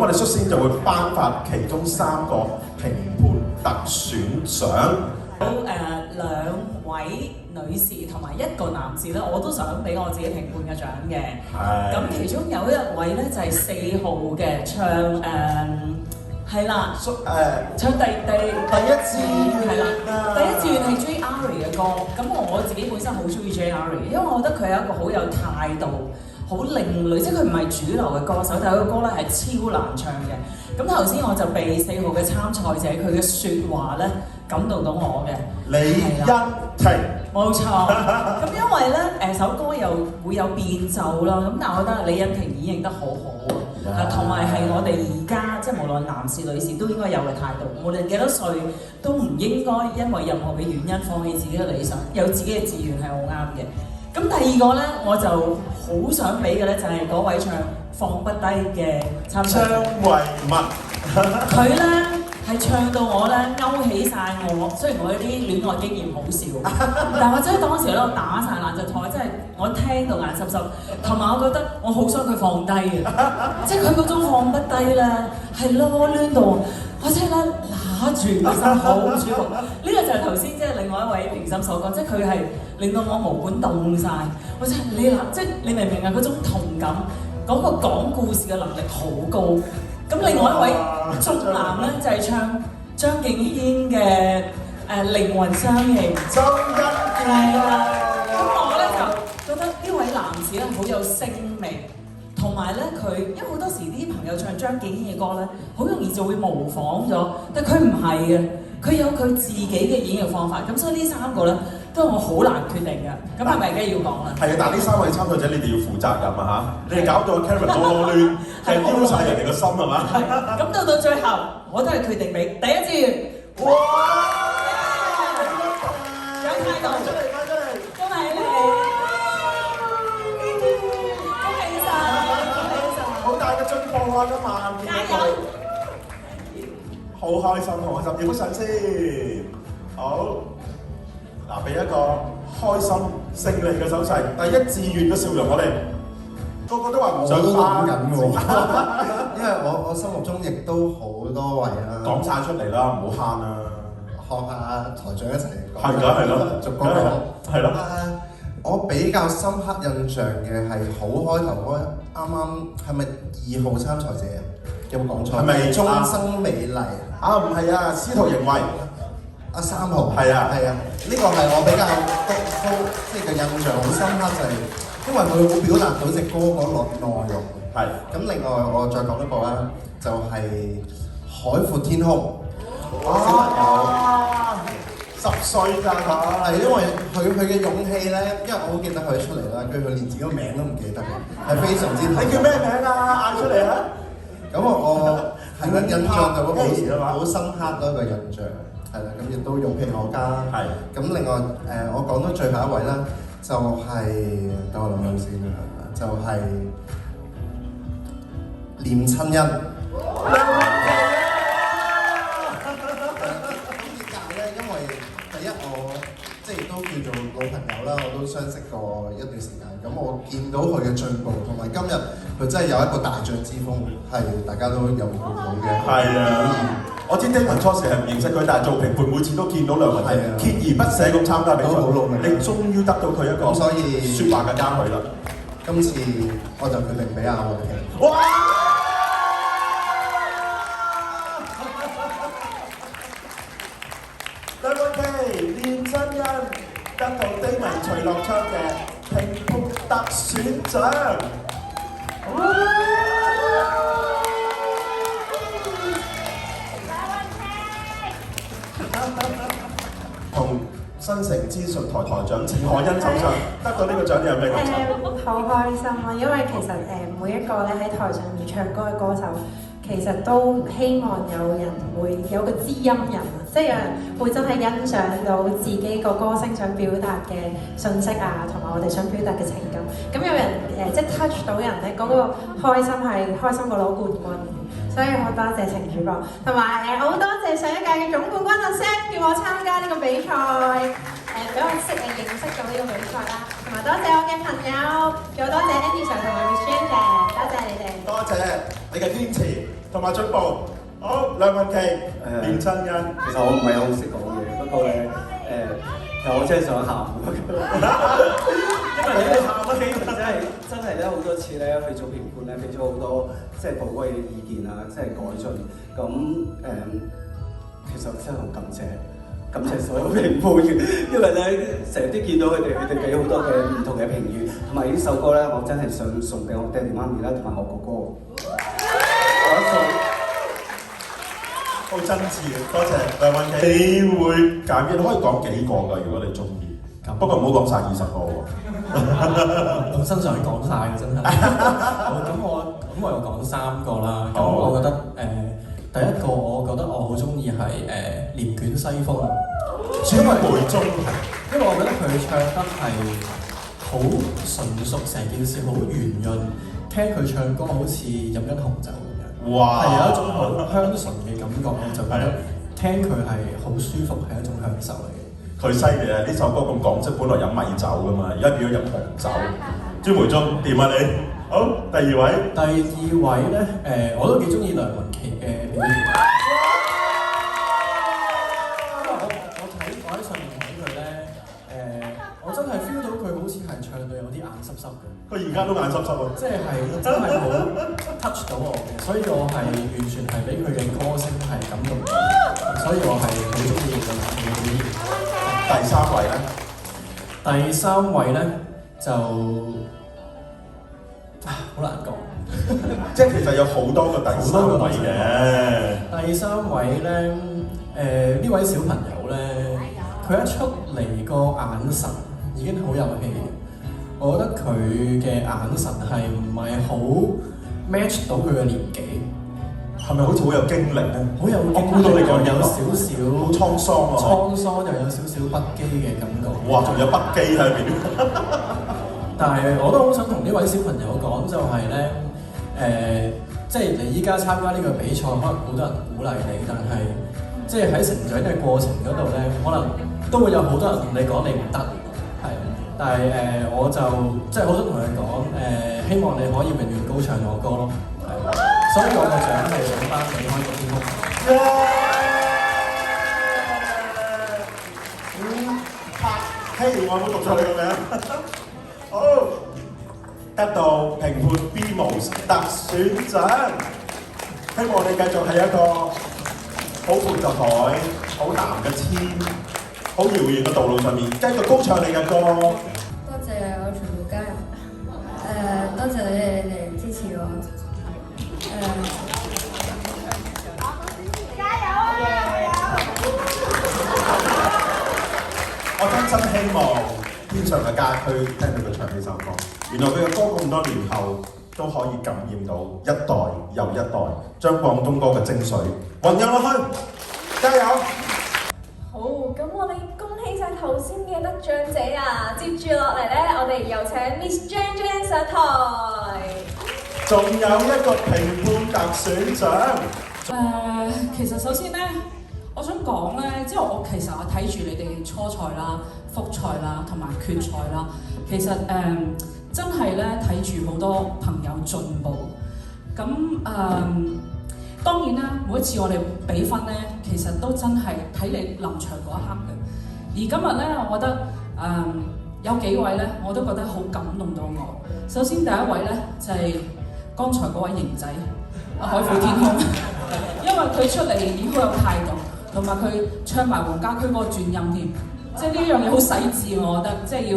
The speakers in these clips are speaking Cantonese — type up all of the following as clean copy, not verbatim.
我哋率先就會頒發其中3個評判特選獎。有2位女士同埋1個男士咧，我都想俾我自己評判嘅獎嘅。係。咁其中有1位咧就係4號嘅唱係啦，唱第一志願係啦，第一志願係 J Ari 嘅歌。咁我自己本身好中意 J Ari，因為我覺得佢係一個好有態度、好另類，即係佢唔係主流嘅歌手，但係佢個歌咧係超難唱嘅。咁頭先我就被4號嘅參賽者佢嘅説話咧感動到我嘅。李欣婷。冇錯。咁因為咧首歌又會有變奏啦，咁但係我覺得李欣婷演繹得好好啊，同埋係我哋而家即係無論男士女士都應該有嘅態度，無論幾多歲都唔應該因為任何嘅原因放棄自己嘅理想，有自己嘅志願係好啱嘅。咁第二個咧，我就好想俾嘅咧就係嗰位唱放不低嘅參賽者張慧文。佢咧係唱到我咧勾起晒我，雖然我啲戀愛經驗好少，但係我真係當時咧我打晒爛隻台，真係我聽到眼濕濕，同埋我覺得我好想佢放低嘅，即係佢嗰種放不低咧係囉攣到我真係咧揦住個心好舒服。呢個就係頭先即係另外一位評審所講，即係佢係令到我毛管凍晒。我真係即係你明唔明啊？嗰種同感，嗰個講故事嘅能力好高。咁另外一位中男咧就係唱張敬軒嘅靈魂相應。周欣健啦。咁我咧就覺得呢位男士咧好有聲味，同埋咧佢因為好多時啲朋友唱張敬軒嘅歌咧，好容易就會模仿咗，但佢唔係嘅，佢有佢自己嘅演繹方法。咁所以呢3個咧都係我好難決定嘅。咁係咪梗係要講啦？係啊，但係呢3位參賽者你哋要負責任啊嚇！你哋搞到 Karen 囉亂，係丟晒人哋個心係嘛？咁到最後，我都係決定俾第一志願。哇！有態度，出嚟！恭喜你！恭喜晒！好大嘅進步啊！今晚加油！好開心，好開心！影相先。好。嗱，俾一個開心勝利嘅手勢，第一志願嘅笑容，我哋個個都話唔想翻緊喎，因為我心目中亦都好多位啦。講晒出嚟啦，唔好慳啦，學下台長一齊講。係咯，逐個講。係咯。我比較深刻印象嘅係好開頭嗰啱係咪2號參賽者啊？有冇講錯？係咪終生美麗？啊，唔係啊，司徒盈慧。3號係啊，呢個係我比較即係嘅印象好深刻，就係因為佢好表達到隻歌嗰個內容。係。咁另外我再講一個啦，就係海闊天空。小朋友10歲咋佢？係因為佢嘅勇氣咧，因為我好記得佢出嚟啦，佢連自己個名都唔記得嘅，係非常之。你叫咩名啊？嗌出嚟啊！咁我係印象就好深刻咯，個印象。係啦，咁亦都勇氣可嘉。係。咁另外我講到最後一位啦，就係等我諗諗先啦，就係念親恩。點解咧？因為第一我即係都叫做老朋友啦，我都相識過一段時間。咁我見到佢嘅進步，同埋今日佢真係有一個大將之風，係大家都有目共睹嘅。係啊。我知David初時係唔認識佢，但係做評判每次都見到兩個人鍥而不捨咁參加比賽，你終於得到佢一個所以説話嘅嘉許啦。今次我就決定俾阿黃琪。哇！梁詠琪、練真恩得到David徐樂昌嘅評判特選獎。同新城資訊台台長錢可欣手上得到呢個獎，你有咩感受？好開心啊！因為其實每一個咧喺台上面唱歌嘅歌手，其實都希望有人會有個知音人啊，即係有人會真係欣賞到自己個歌聲想表達嘅信息啊，同埋我哋想表達嘅情感。咁有人即係 touch 到人咧，嗰個開心係開心過攞冠軍。所以好多謝程主播，同埋好多謝上一屆嘅總冠軍阿 Sam 叫我參加呢個比賽，俾我認識到呢個比賽啦。同埋多謝我嘅朋友，仲有多謝 Andy Sir 同埋 Miss Jane 嘅，多謝你哋。多謝你嘅堅持同埋進步。好，梁韻琪，連真恩。其實我唔係好識講嘢，不過咧其實我真係想喊，因為咧喊得起真係咧好多次咧去做評判咧，俾咗好多即係寶貴嘅意見啊，即係改進。咁其實真係好感謝所有評判嘅，因為咧成日都見到佢哋俾好多嘅唔同嘅評語，同埋呢首歌咧，我真係想送俾我爹哋媽咪啦，同埋我哥哥。我一送。好真摯嘅，多謝梁韻琪。你會揀嘅，你可以講幾個㗎，如果你中意。不過唔好講晒20個喎。本身想講晒嘅真係。咁我又講3個啦。咁我覺得第一個我覺得我好中意係連捲西風，因為我覺得佢唱得係好純熟，成件事好圓潤，聽佢唱歌好似飲緊紅酒咁樣，哇！係有一種好香醇嘅感覺，我就覺得聽佢係好舒服，係一種享受嚟嘅。佢犀利啊！呢首歌咁講，即係本來飲米酒㗎嘛，而家變咗飲紅酒。朱梅中掂啊你？好，第2位。第2位咧，我都幾中意梁韻琪嘅表現。我喺上面睇佢咧，我真係 feel 到佢好似係唱到有啲眼濕濕嘅。佢而家都眼濕濕啊！即係真係好 touch 到我嘅，所以我係完全係俾佢嘅歌聲係感動到，所以我係好中意佢嘅表演。第3位咧？第3位咧就好難講，即係其實有好多個第3位嘅。第3位咧，呢位小朋友咧，佢一出嚟個眼神已經好有戲。我覺得佢嘅眼神係唔係好 match 到佢嘅年紀？係咪好似好有經歷咧？好有經歷，我估到你講有少少好滄桑啊！滄桑又有少少不羈嘅感覺。哇！仲有不羈喺邊？但係我都好想同呢位小朋友講，就係咧，即係你依家參加呢個比賽，可能好多人鼓勵你，但係即係喺成長嘅過程嗰度咧，可能都會有好多人同你講你唔得，係。但係我就即係好想同佢講，希望你可以永遠高唱我歌咯，係。所以我嘅獎係想頒俾開個天空。拍戲我有冇讀錯你個名？好，得到評判 BMOS 特選獎，希望你繼續係一個好闊嘅海、好藍嘅天、好遙遠嘅道路上面，繼續高唱你嘅歌。多謝我全部加入，多謝你哋支持我，加油啊！我真心希望天上嘅家區聽到佢唱呢首歌，原來佢嘅歌咁多年後都可以感染到一代又一代，將廣東歌嘅精髓混入落去，加油！好，咁我哋恭喜晒頭先嘅得獎者啊！接住落嚟咧，我哋有請 Miss Jane Jane 上台。仲有一個評判特選獎。其實首先咧，我想講咧，即係我其實我睇住你哋初賽啦、複賽啦同埋決賽啦，其實真係咧睇住好多朋友進步。咁當然啦，每一次我哋比分咧，其實都真係睇你臨場嗰一刻嘅。而今日咧，我覺得有幾位咧，我都覺得好感動到我。首先第一位咧就係剛才嗰位型仔海闊天空，因為佢出嚟已經好有態度，同埋佢唱埋黃家駒嗰個轉音添，即係呢樣嘢好細緻，我覺得即係要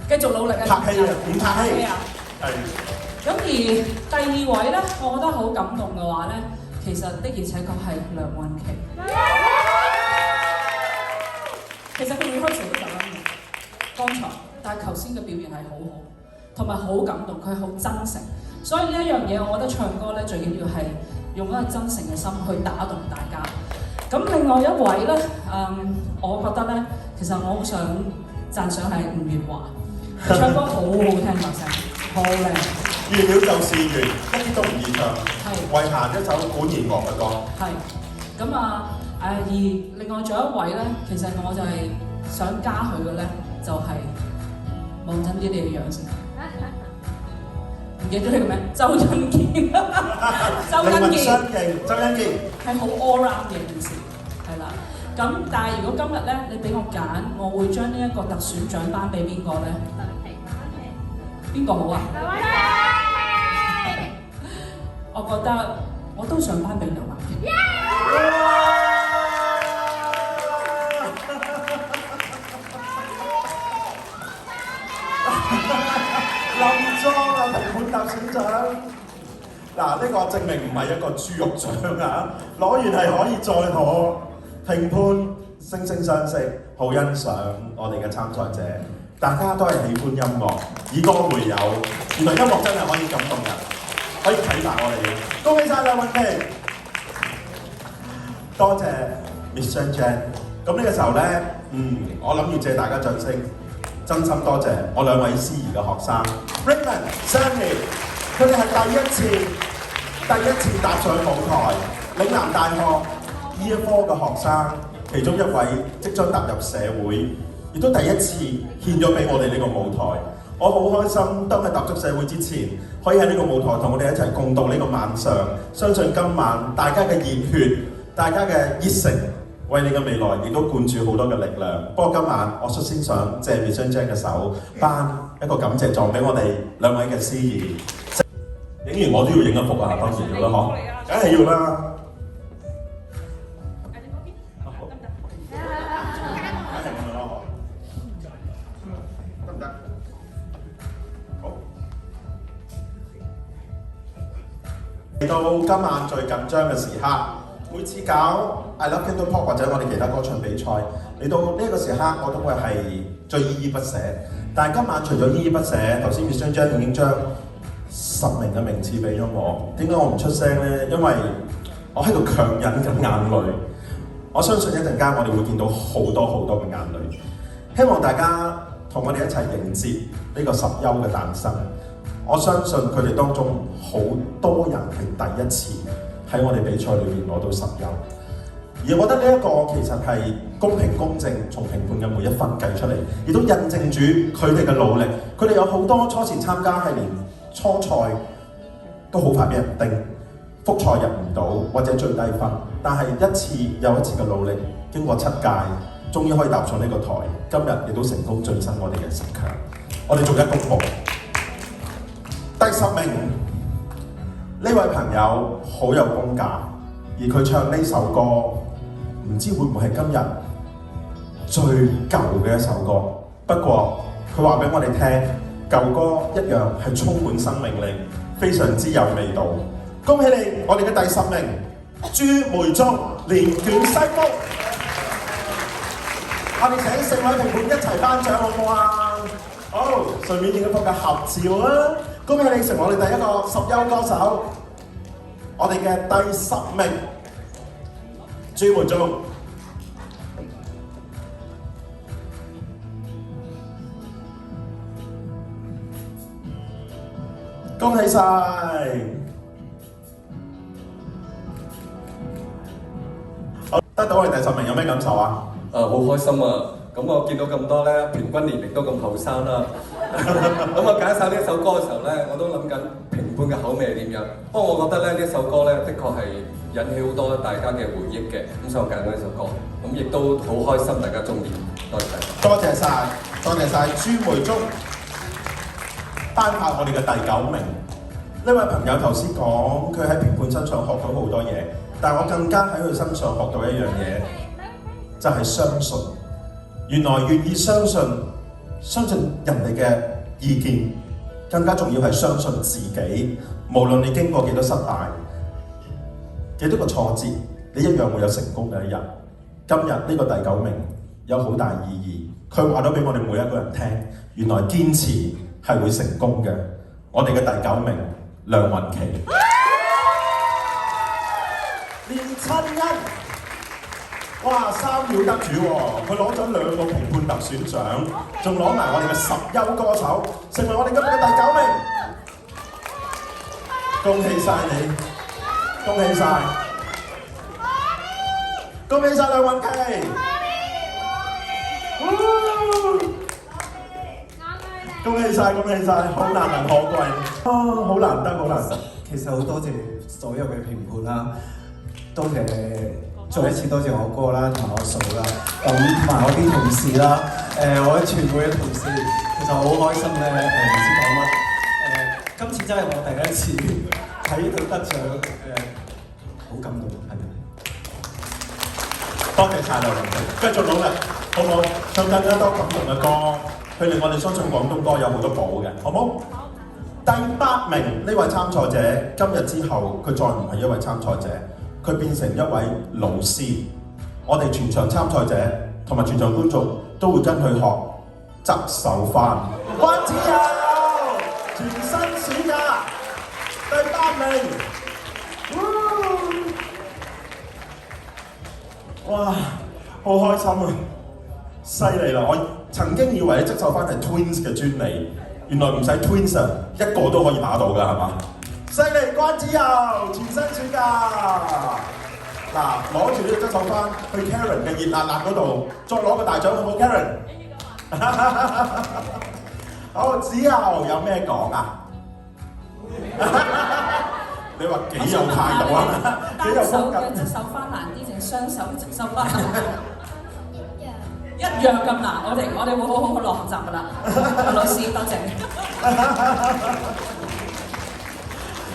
繼續努力嘅。拍戲啊，點拍戲啊？係。咁而第2位咧，我覺得好感動嘅話咧，其實的而且確係梁韻琪。其實佢 rehearsal 都10分鐘，剛才，但係頭先嘅表現係好好，同埋好感動，佢係好真誠。所以呢一樣嘢，我覺得唱歌咧最緊要係用一個真誠嘅心去打動大家。咁另外一位咧，我覺得咧，其實我好想讚賞係吳月華，佢唱歌好好聽把聲，好靚。預料就是緣，一啲都唔易唱，係為彈一首管弦樂嘅歌。係。咁而另外仲有一位咧，其實我就係想加佢嘅咧，就係望真啲你嘅樣先。唔記得你個名，周欣健。周欣健。周欣健係好 all round 嘅件事，係啦。咁但係如果今日咧，你俾我揀，我會將呢一個特選獎頒俾邊個咧？邊個好啊？我覺得我都想頒俾梁詠琪。林莊啊，評判特選獎。嗱，呢個證明唔係一個豬肉獎啊！攞完係可以再攞評判，惺惺相惜，好欣賞我哋嘅參賽者。大家都係喜歡音樂，以歌會友。原來音樂真係可以感動人，可以啟發我哋嘅。恭喜晒梁詠琪，多謝 Miss Jan Jan。咁呢個時候咧，我諗要借大家掌聲，真心多謝我兩位司儀嘅學生 Raymond、Sammy， 佢哋係第一次踏上舞台，嶺南大學醫科嘅學生，其中一位即將踏入社會，亦都第一次獻咗俾我哋呢個舞台。我好開心，當佢踏足社會之前，可以喺呢個舞台同我哋一齊共度呢個晚上。相信今晚大家嘅熱血，大家嘅熱誠，為你嘅未來亦都灌注好多嘅力量。不過今晚我率先想借 Miss Jan Jan 嘅手，頒一個感謝狀俾我哋兩位嘅司儀。影完我都要影一幅啊，當然要啦，嗬，梗係要啦。得唔得？好。嚟到今晚最緊張嘅時刻，每次搞 I Love Kingdom Pop 或者我哋其他歌唱比賽，嚟到呢個時刻我都會係最依依不捨。但係今晚除咗依依不捨，頭先 Miss Jan Jan已經將10名嘅名次俾咗我，點解我唔出聲呢？因為我喺度強忍緊眼淚。我相信一陣間我哋會見到好多嘅眼淚。希望大家同我哋一齊迎接呢個十優嘅誕生。我相信佢哋當中好多人係第一次喺我哋比賽裏面攞到十優，而我覺得呢一個其實係公平公正，從評判嘅每一分計出嚟，亦都印證住佢哋嘅努力。佢哋有好多初時參加係連初賽都好快俾人叮，複賽入唔到或者最低分，但係一次又一次嘅努力，經過7屆，終於可以踏上呢個台，今日亦都成功晉身我哋嘅10強。我哋逐一公佈第10名呢位朋友好有功架，而佢唱呢首歌，唔知會唔會係今日最舊嘅一首歌。不過佢話俾我哋聽，舊歌一樣係充滿生命力，非常之有味道。恭喜你，我哋嘅第10名朱梅中連捲西風。我哋請4位評判一齊頒獎好唔好啊？好，順便影一幅嘅合照啊！恭喜你成為我哋第一個10優歌手，我哋嘅第10名朱梅中。恭喜晒！好，得到我哋第10名有咩感受啊？好開心啊！咁我見到咁多咧，平均年齡都咁後生啦。咁我揀首呢首歌嘅時候咧，我都諗緊評判嘅口味係點樣。不過我覺得咧，呢首歌咧，的確係引起好多大家嘅回憶嘅。咁所以我揀咗呢首歌，咁亦都好開心大家中意。多謝大家。多謝晒，多謝晒朱梅中頒發我哋嘅第9名。呢位朋友頭先講佢喺評判身上學到好多嘢，但係我更加喺佢身上學到一樣嘢，就係相信。原來願意相信人哋嘅意見，更加重要係相信自己。無論你經過幾多失敗，幾多個挫折，你一樣會有成功嘅一日。今日呢個第9名有好大意義，佢話咗俾我哋每一個人聽，原來堅持係會成功嘅。我哋嘅第9名梁詠琪，連親恩。哇，3秒得主喎！佢攞咗2個評判特選獎，仲攞埋我哋嘅10優歌手，成為我哋今日嘅第9名。恭喜晒你，恭喜晒，恭喜晒梁詠琪！恭恭喜晒，恭喜晒，好難能可貴，好難得，好難得。其實好多謝所有嘅評判啦，多謝再一次多謝我哥啦，同埋我嫂啦，咁同埋我啲同事啦，我全部嘅同事，其實好開心咧，唔知講乜，今次真係我第一次喺呢度得獎，好感動，係咪？多謝晒兩位，繼續努力，好唔好？唱更加多感動嘅歌，去令我哋相信廣東歌有好多寶嘅，好唔好？第8名呢位參賽者，今日之後佢再唔係一位參賽者，佢變成一位老師。我哋全場參賽者同埋全場觀眾都會跟佢學執手翻。關子佑，全新暑假第8名。哇，好開心啊！犀利啦！我曾經以為執手翻係 Twins 嘅專利，原來唔使 Twins 啊，一個都可以打到㗎，係嘛？犀利，關子佑，全新暑假。嗱，攞住呢個執手翻去 Karen 嘅熱辣辣嗰度，再攞個大獎好冇 Karen？ 好，子佑有咩講啊？你話幾有態度啊？幾有風格？單手嘅執手翻難啲，定係雙手嘅執手翻難？一樣咁難，我哋會好落學習㗎啦。老師，多謝。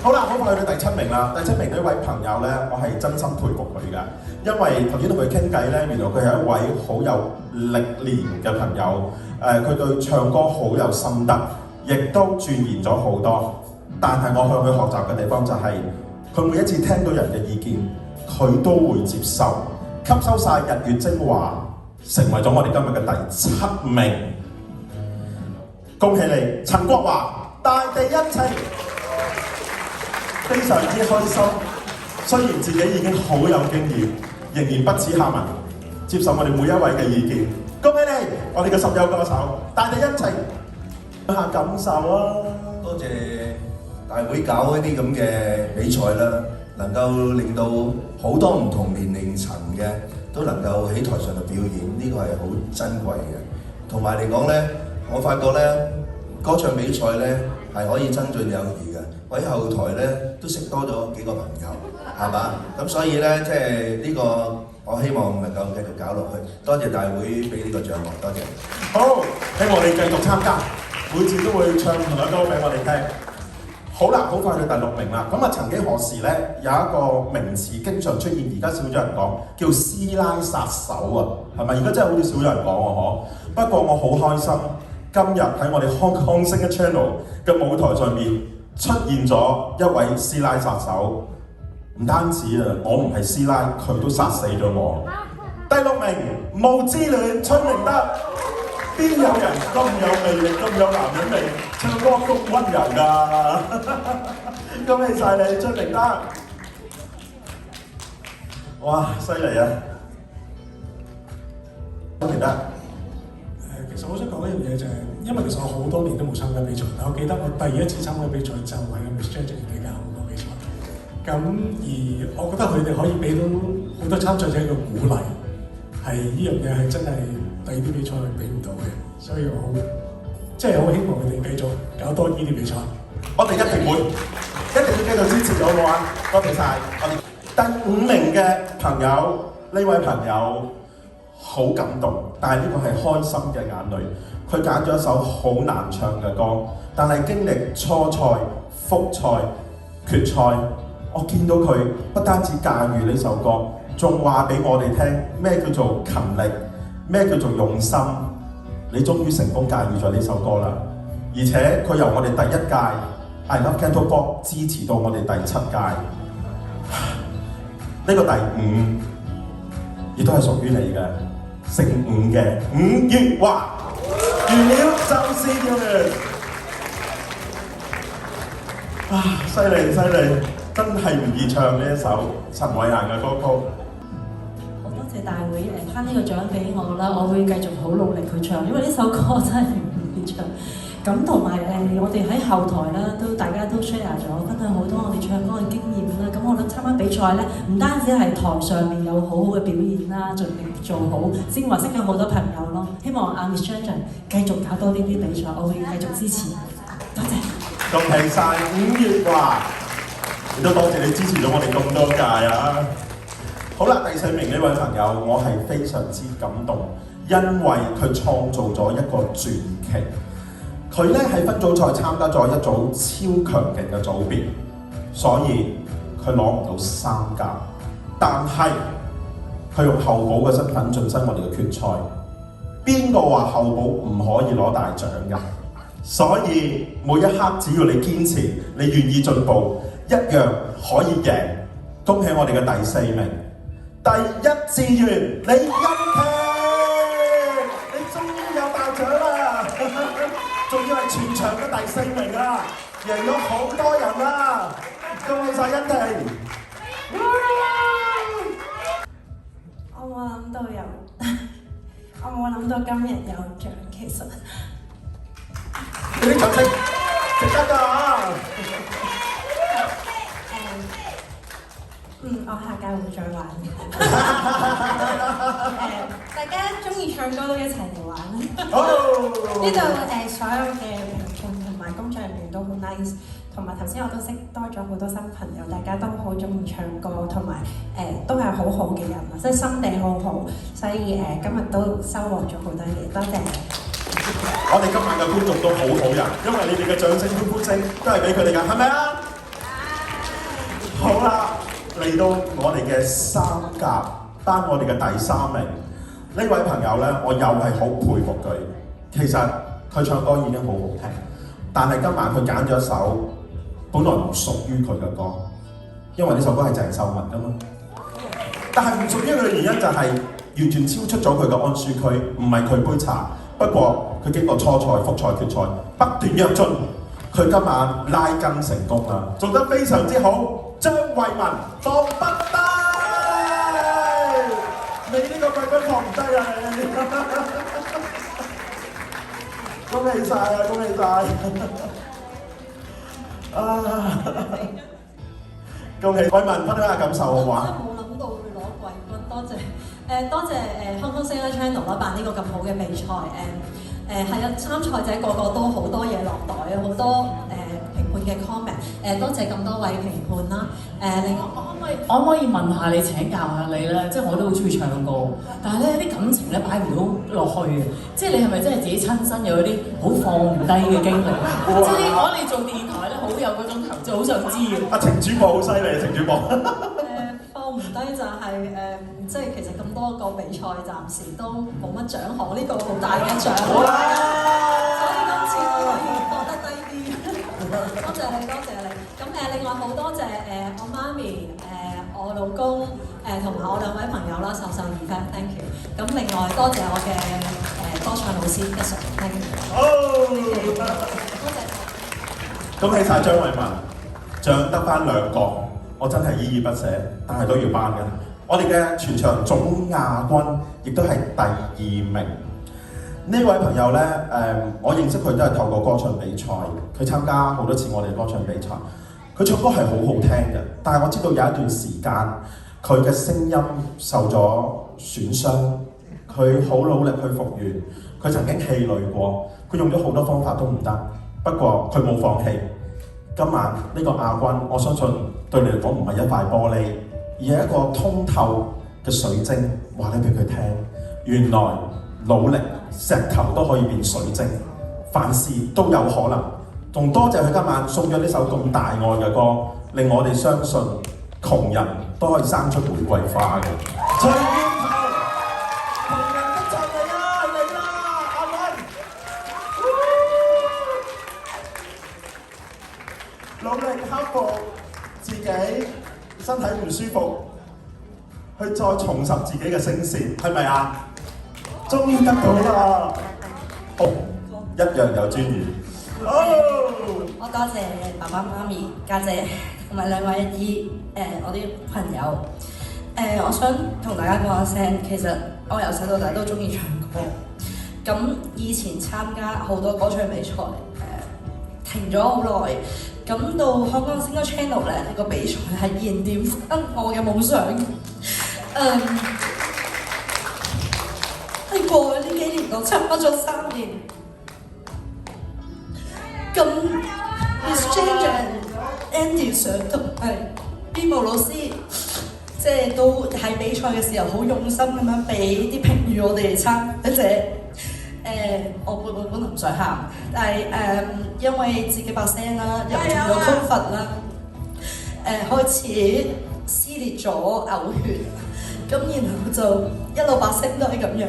好啦，好快去到第7名啦。第7名呢位朋友咧，我係真心佩服佢㗎，因為頭先同佢傾偈咧，原來佢係一位好有歷練嘅朋友。佢對唱歌好有心得，亦都鑽研咗好多。但係我向佢學習嘅地方就係、佢每一次聽到人嘅意見，佢都會接受，吸收晒日月精華，成為咗我哋今日嘅第7名。恭喜你，陳國華，大地恩情，非常之開心。雖然自己已經好有經驗，仍然不恥下問，接受我哋每一位嘅意見。恭喜你，我哋嘅十優歌手，大地恩情，講下感受啊！多謝大會搞一啲咁嘅比賽啦，能夠令到好多唔同年齡層嘅都能夠喺台上度表演，呢個係好珍貴嘅。同埋嚟講咧，我發覺咧歌唱比賽咧係可以增進友誼嘅。我喺後台咧都識多咗幾個朋友，係嘛？咁所以咧即係呢個我希望能夠繼續搞落去。多謝大會俾呢個獎我，多謝。好，希望你繼續參加，每次都會唱同樣歌俾我哋聽。好啦，好快去第6名啦。咁啊，曾幾何時咧有一個名詞經常出現，而家少咗人講，叫師奶殺手啊，係咪？而家真係好似少咗人講喎，嗬。不過我好開心，今日喺我哋 Hong Kong Singer Channel 嘅舞台上面出現咗一位師奶殺手。唔單止啊，我唔係師奶，佢都殺死咗我。第6名，霧之戀，崔明德。邊有人咁有魅力、咁有男人味，唱歌咁溫柔㗎？恭喜晒你，崔明德！哇，犀利啊！崔明德，其實我想講一樣嘢就係，因為其實我好多年都冇參加比賽，但我記得我第一次參加比賽就係 Miss Jane 嚟搞好多比賽。咁而我覺得佢哋可以俾到好多參賽者一個鼓勵，係呢樣嘢係真係第二啲比賽係俾唔到嘅，所以我好即係好希望佢哋繼續搞多呢啲比賽。我哋一定會繼續支持咗我啊！多謝晒。我哋第5名嘅朋友，呢位朋友好感動，但係呢個係開心嘅眼淚。佢揀咗一首好難唱嘅歌，但係經歷初賽、複賽、決賽，我見到佢不單止駕馭呢首歌，仲話俾我哋聽咩叫做勤力，咩叫做用心。你終於成功駕馭咗呢首歌啦，而且佢由我哋第1屆 I Love Cantopop 支持到我哋第7屆，呢個第5亦都係屬於你嘅，姓伍嘅伍月華，完了就是要你。啊，犀利犀利，真係唔易唱呢一首陳慧嫻嘅歌曲。好多謝大會頒呢個獎俾我啦，我會繼續好努力去唱，因為呢首歌真係唔易唱。咁同埋我哋喺後台啦，都大家都 share 咗，分享好多我哋唱歌嘅經驗啦。咁我諗參加比賽咧，唔單止係台上面有好好嘅表現啦，盡力做好，先話識咗好多朋友咯。希望阿 Miss Chan Chan 繼續搞多呢啲比賽，我會繼續支持。多謝。恭喜晒伍月華，亦都多謝你支持咗我哋咁多屆啊！好啦，第4名呢位朋友，我係非常之感動，因為佢創造咗一個傳奇。佢咧喺分組賽參加咗一組超強勁嘅組別，所以佢攞唔到3甲。但係佢用候補嘅身份晉身我哋嘅決賽。邊個話候補唔可以攞大獎㗎？所以每一刻只要你堅持，你願意進步，一樣可以贏。恭喜我哋嘅第4名，第1志願李欣琪，你終於有大獎啦！仲要係全場嘅第4名啊，贏咗好多人啊！恭喜晒欣琪！我冇諗到我冇諗到今日有獎，其實。呢啲掌聲值得㗎！我下屆會再玩。大家中意唱歌都一齊嚟玩啦！呢度所有嘅評判同埋工作人員都好 nice， 同埋頭先我都識多咗好多新朋友，大家都好中意唱歌，同埋都係好好嘅人啊，即係心地好好，所以今日都收穫咗好多嘢，多謝。我哋今晚嘅觀眾都好好人，因為你哋嘅掌聲、歡呼聲都係俾佢哋㗎，係咪啊？好啦，嚟到我哋嘅3甲，單我哋嘅第3名，呢位朋友咧，我又係好佩服佢。其實佢唱歌已經好好聽，但係今晚佢揀咗一首本來唔屬於佢嘅歌，因為呢首歌係鄭秀文㗎嘛。但係唔屬於佢嘅原因就係完全超出咗佢嘅安舒區，唔係佢杯茶。不過佢經過初賽、複賽、決賽不斷躍進，佢今晚拉筋成功啦，做得非常之好。張慧文放不低，你呢個季軍放唔低啊你！恭喜晒啊！恭喜晒！啊！恭喜慧文，分享下感受好嘛？冇諗到會攞季軍，多謝多謝Hong Kong Singer Channel 啦，辦呢個咁好嘅比賽。係啊，參賽者個個都好多嘢落袋啊，好多評判嘅 comment。多謝咁多位評判啦。另外我可唔可以問下你請教下你咧？即係我都好中意唱歌，但係咧啲感情咧擺唔到落去嘅。即係你係咪真係自己親身有一啲好放唔低嘅經歷？即係我哋做電台咧，好有嗰種投就好想知嘅。阿程主播好犀利啊，程主播。放唔低就係即係其實咁多個比賽，暫時都冇乜獎項，呢個好大嘅獎。所以今次都可以放得低啲。多謝你，多謝你。咁另外好多謝我媽咪、我老公同埋我2位朋友啦，受受而家 thank you。咁另外多謝我嘅歌唱老師一常 thank you。多謝。恭喜晒張慧文，獎得翻2個。我真係依依不捨，但係都要頒嘅。我哋嘅全場總亞軍亦都係第2名。呢位朋友咧，我認識佢都係透過歌唱比賽，佢參加好多次我哋歌唱比賽。佢唱歌係好好聽嘅，但係我知道有一段時間佢嘅聲音受咗損傷，佢好努力去復原。佢曾經氣餒過，佢用咗好多方法都唔得，不過佢冇放棄。今晚呢個亞軍，我相信對你嚟講唔係一塊玻璃，而係一個通透嘅水晶，話俾佢聽。原來努力石頭都可以變水晶，凡事都有可能。仲多謝佢今晚送咗呢首咁大愛嘅歌，令我哋相信窮人都可以生出玫瑰花嘅。徐建豪，窮人都就你啦，你啦，亞軍！努力克服自己身體唔舒服，去再重拾自己嘅聲線，係咪啊？終於得到啦！好，一樣有尊嚴。我多謝爸爸媽咪、家姐同埋2位阿姨，我啲朋友。我想同大家講一聲，其實我由細到大都中意唱歌。咁以前參加好多歌唱比賽，停咗好耐。咁到香港 Singer Channel 咧，個比賽係燃點翻我嘅夢想。喺過去呢幾年，我參加咗3年。咁 Miss Andy Sir 同埋 Bimo 老師，即係都喺比賽嘅時候好用心咁樣俾啲評語我哋參者。我本來唔想喊，但係因為自己把聲啦，又中咗 COVID 啦，開始撕裂咗嘔血，咁然後就一路把聲都係咁樣，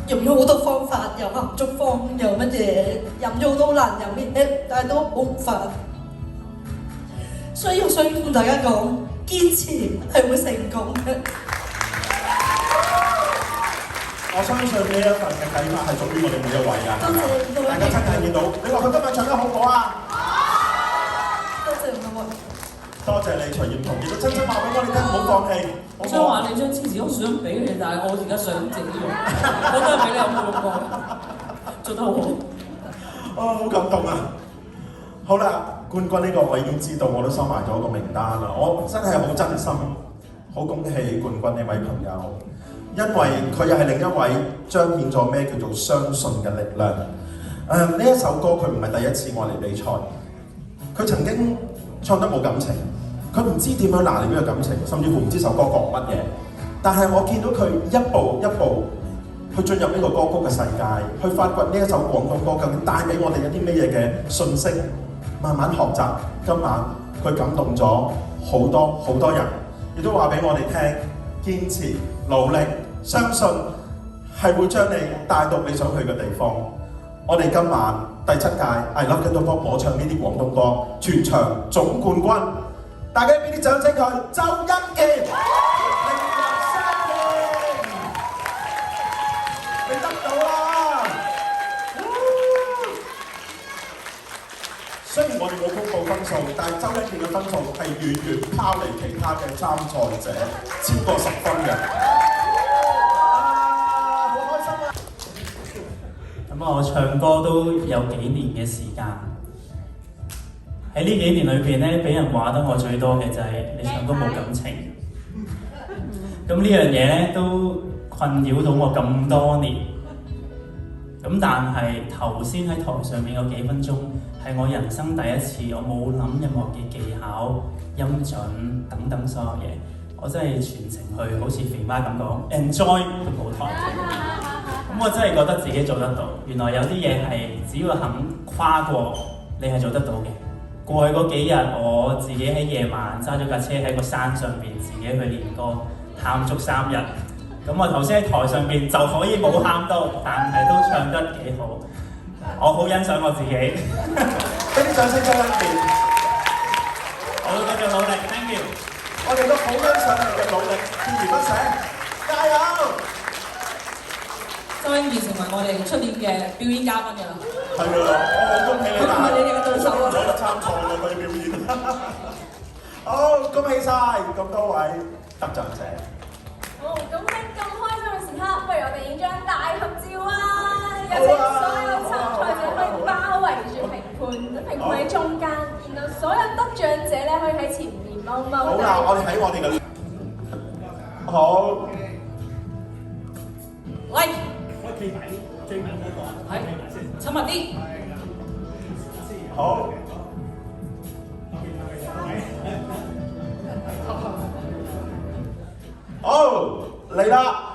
用咗好多方法，又含竹方，又乜嘢，飲咗好多難飲嘅嘢，但係都冇法。所以我想同大家講，堅持係會成功嘅。我相信呢一份嘅計劃係屬於我哋每一位㗎。多謝大家親眼見到，你話佢今日唱得好唔好啊？多謝各位。多謝你徐艷彤，亦都親親話俾我哋聽，唔好放棄。我想話你張黐紙，我想俾你，但係我而家想自己用，我都係俾你有冇用過，做得好好。好感動啊！好啦，冠軍呢個我已經知道，我都收埋咗個名單啦。我真係好真心，好恭喜冠軍呢位朋友。因為佢又係另一位彰顯咗咩叫做相信嘅力量。呢一首歌佢唔係第一次我嚟比賽，佢曾經唱得冇感情，佢唔知點樣拿捏呢個感情，甚至乎唔知首歌講乜嘢。但係我見到佢一步一步去進入呢個歌曲嘅世界，去發掘呢一首廣東歌究竟帶俾我哋一啲咩嘢嘅訊息，慢慢學習。今晚佢感動咗好多人，亦都話俾我哋聽，堅持努力。相信係會將你帶到你想去嘅地方。我哋今晚第7屆 I Love Cantopop 我唱呢啲廣東歌全場總冠軍，大家俾啲掌聲佢，周欣健，零六3年，你得到啦！雖然我哋冇公佈分數，但係周欣健嘅分數係遠遠拋離其他嘅參賽者，超過10分嘅。咁我唱歌都有幾年嘅時間，喺呢幾年裏邊咧，俾人話得我最多嘅就係你唱歌冇感情。咁呢樣嘢咧都困擾到我咁多年。咁但係頭先喺台上面嗰幾分鐘係我人生第一次，我冇諗任何嘅技巧、音準等等所有嘢，我真係全程去好似肥媽咁講 enjoy 個舞台。咁我真係覺得自己做得到，原來有啲嘢係只要肯跨過，你係做得到嘅。過去嗰幾日，我自己喺夜晚揸咗架車喺個山上邊，自己去練歌，喊足3日。咁我頭先喺台上邊就可以冇喊到，但係都唱得幾好。我好欣賞我自己。俾啲掌聲周欣健，我會繼續努力 ，thank you。我哋都好欣賞你嘅努力，堅持不捨，加油！周欣健成為我哋出年嘅表演嘉賓㗎啦。係啊，我好恭喜你！佢唔係你哋嘅對手啊！咗參賽啦，佢表演。好，恭喜晒咁多位得獎者。好，咁喺咁開心嘅時刻，不如我哋影張大合照啊！有請所有參賽者可以包圍住評判，等評判喺中間，然後所有得獎者咧可以喺前面踎踎。好啦，我哋喺我哋嘅好。喂，企埋啲最尾嗰個，係親密啲。好。好，嚟啦！